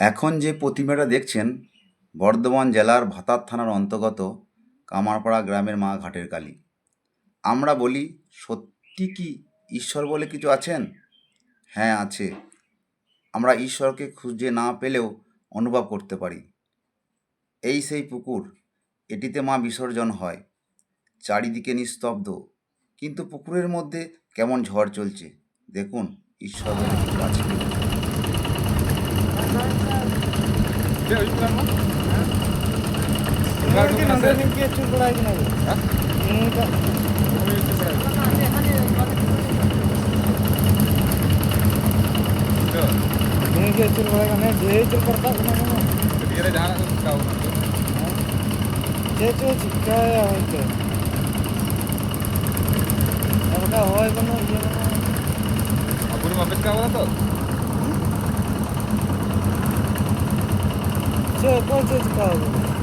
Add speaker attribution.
Speaker 1: এখন যে প্রতিমাটা দেখছেন বর্ধমান জেলার ভাতার থানার অন্তর্গত কামারপাড়া গ্রামের মা ঘাটের কালী। আমরা বলি, সত্যি কি ঈশ্বর বলে কিছু আছেন? হ্যাঁ, আছে। আমরা ঈশ্বরকে খুঁজে না পেলেও অনুভব করতে পারি। এই সেই পুকুর, এটিতে মা বিসর্জন হয়। চারিদিকে নিস্তব্ধ, কিন্তু পুকুরের মধ্যে কেমন ঝড় চলছে। দেখুন, ঈশ্বর বলে কিছু আছে কিনা।
Speaker 2: Aku rumah pes kau tu.
Speaker 3: Kau